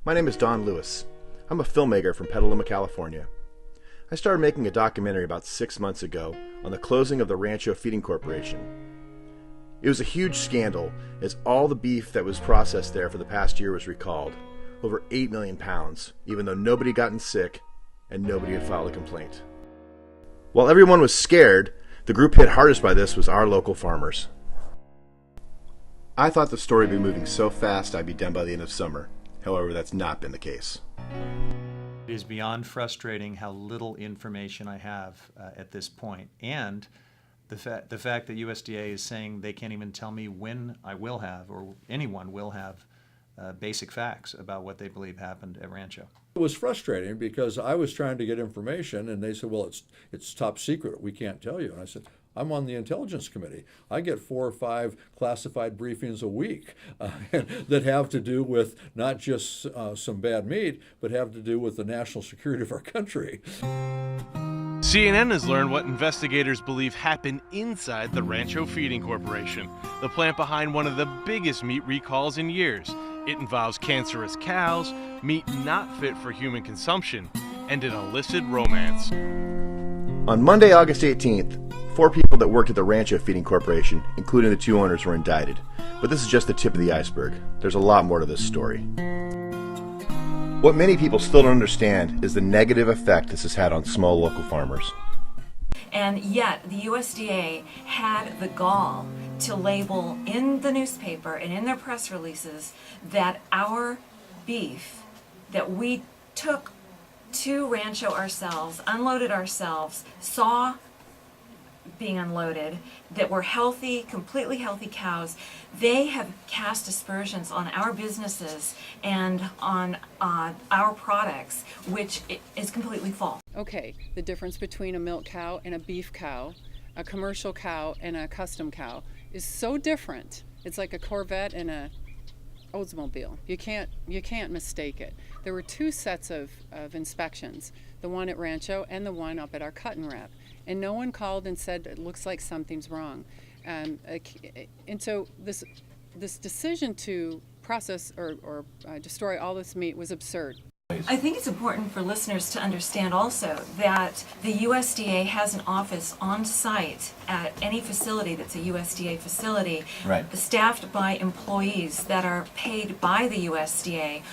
My name is Don Lewis. I'm a filmmaker from Petaluma, California. I started making a documentary about 6 months ago on the closing of the Rancho Feeding Corporation. It was a huge scandal as all the beef that was processed there for the past year was recalled. Over 8 million pounds, even though nobody had gotten sick and nobody had filed a complaint. While everyone was scared, the group hit hardest by this was our local farmers. I thought the story would be moving so fast I'd be done by the end of summer. However, that's not been the case. It is beyond frustrating how little information I have at this point, and the fact that USDA is saying they can't even tell me when I will have, or anyone will have, basic facts about what they believe happened at Rancho. It was frustrating because I was trying to get information and they said, well, it's top secret, we can't tell you. And I said, I'm on the intelligence committee. I get 4 or 5 classified briefings a week that have to do with not just some bad meat, but have to do with the national security of our country. CNN has learned what investigators believe happened inside the Rancho Feeding Corporation, the plant behind one of the biggest meat recalls in years. It involves cancerous cows, meat not fit for human consumption, and an illicit romance. On Monday, August 18th, 4 people that worked at the Rancho Feeding Corporation, including the 2 owners, were indicted. But this is just the tip of the iceberg. There's a lot more to this story. What many people still don't understand is the negative effect this has had on small local farmers. And yet the USDA had the gall to label in the newspaper and in their press releases that our beef that we took to Rancho ourselves, unloaded ourselves, saw being unloaded, that were healthy, completely healthy cows, they have cast aspersions on our businesses and on our products, which is completely false. Okay, the difference between a milk cow and a beef cow, a commercial cow and a custom cow, is so different. It's like a Corvette and a Oldsmobile. You can't mistake it. There were 2 sets of inspections, the one at Rancho and the one up at our cut and wrap. And no one called and said, it looks like something's wrong. And so this decision to process or destroy all this meat was absurd. I think it's important for listeners to understand also that the USDA has an office on site at any facility that's a USDA facility, Right. staffed by employees that are paid by the USDA,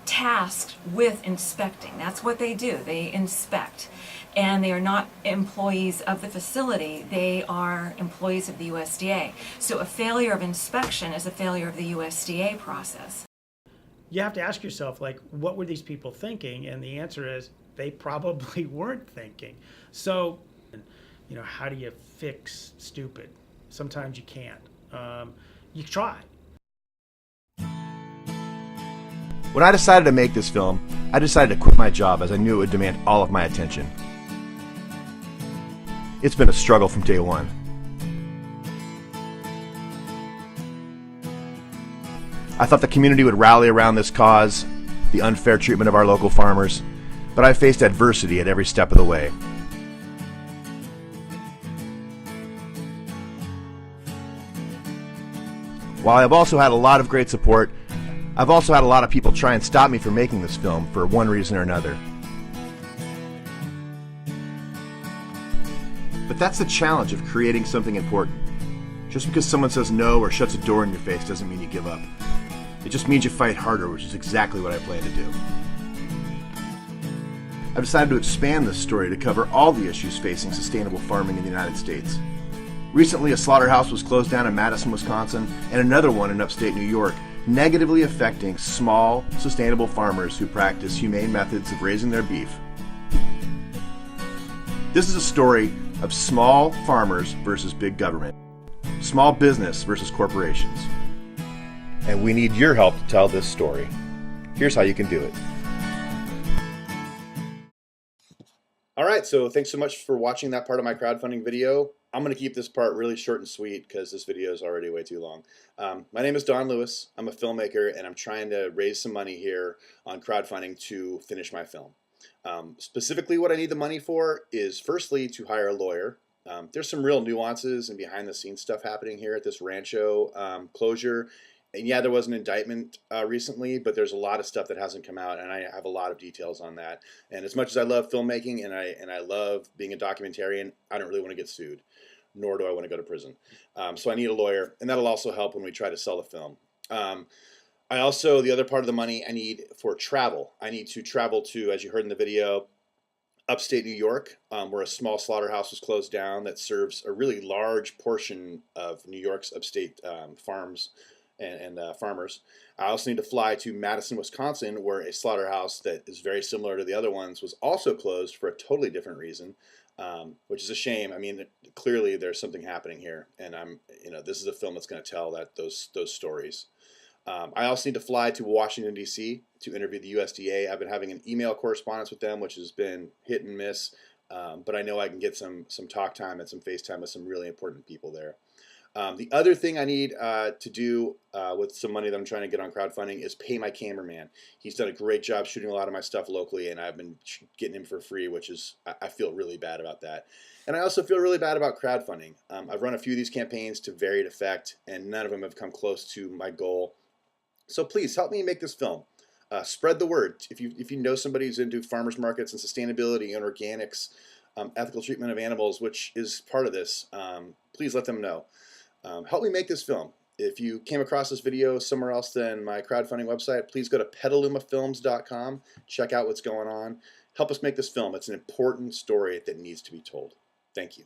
tasked with inspecting. That's what they do. They inspect. And they are not employees of the facility, they are employees of the USDA. So a failure of inspection is a failure of the USDA process. You have to ask yourself, like, what were these people thinking? And the answer is, they probably weren't thinking. So, you know, how do you fix stupid? Sometimes you can't. You try. When I decided to make this film, I decided to quit my job as I knew it would demand all of my attention. It's been a struggle from day one. I thought the community would rally around this cause, the unfair treatment of our local farmers, but I faced adversity at every step of the way. While I've also had a lot of great support, I've also had a lot of people try and stop me from making this film for one reason or another. But that's the challenge of creating something important. Just because someone says no or shuts a door in your face doesn't mean you give up. It just means you fight harder, which is exactly what I plan to do. I've decided to expand this story to cover all the issues facing sustainable farming in the United States. Recently, a slaughterhouse was closed down in Madison, Wisconsin, and another one in upstate New York, negatively affecting small, sustainable farmers who practice humane methods of raising their beef. This is a story of small farmers versus big government, small business versus corporations. And we need your help to tell this story. Here's how you can do it. All right, so thanks so much for watching that part of my crowdfunding video. I'm going to keep this part really short and sweet because this video is already way too long. My name is Don Lewis. I'm a filmmaker, and I'm trying to raise some money here on crowdfunding to finish my film. Specifically, what I need the money for is, firstly, to hire a lawyer. There's some real nuances and behind-the-scenes stuff happening here at this Rancho closure, And yeah, there was an indictment recently, but there's a lot of stuff that hasn't come out, and I have a lot of details on that. And as much as I love filmmaking and I love being a documentarian, I don't really want to get sued, nor do I want to go to prison. So I need a lawyer, and that'll also help when we try to sell the film. I also, the other part of the money I need for travel. I need to travel to, as you heard in the video, upstate New York, where a small slaughterhouse was closed down that serves a really large portion of New York's upstate farms and farmers. I also need to fly to Madison, Wisconsin, where a slaughterhouse that is very similar to the other ones was also closed for a totally different reason, which is a shame. I mean, clearly there's something happening here, and this is a film that's going to tell those stories. I also need to fly to Washington, D.C. to interview the USDA. I've been having an email correspondence with them, which has been hit and miss, but I know I can get some talk time and some FaceTime with some really important people there. The other thing I need to do with some money that I'm trying to get on crowdfunding is pay my cameraman. He's done a great job shooting a lot of my stuff locally, and I've been getting him for free, which is, I feel really bad about that. And I also feel really bad about crowdfunding. I've run a few of these campaigns to varied effect, and none of them have come close to my goal. So please help me make this film. Spread the word. If you know somebody who's into farmers markets and sustainability and organics, ethical treatment of animals, which is part of this, please let them know. Help me make this film. If you came across this video somewhere else than my crowdfunding website, please go to petalumafilms.com. Check out what's going on. Help us make this film. It's an important story that needs to be told. Thank you.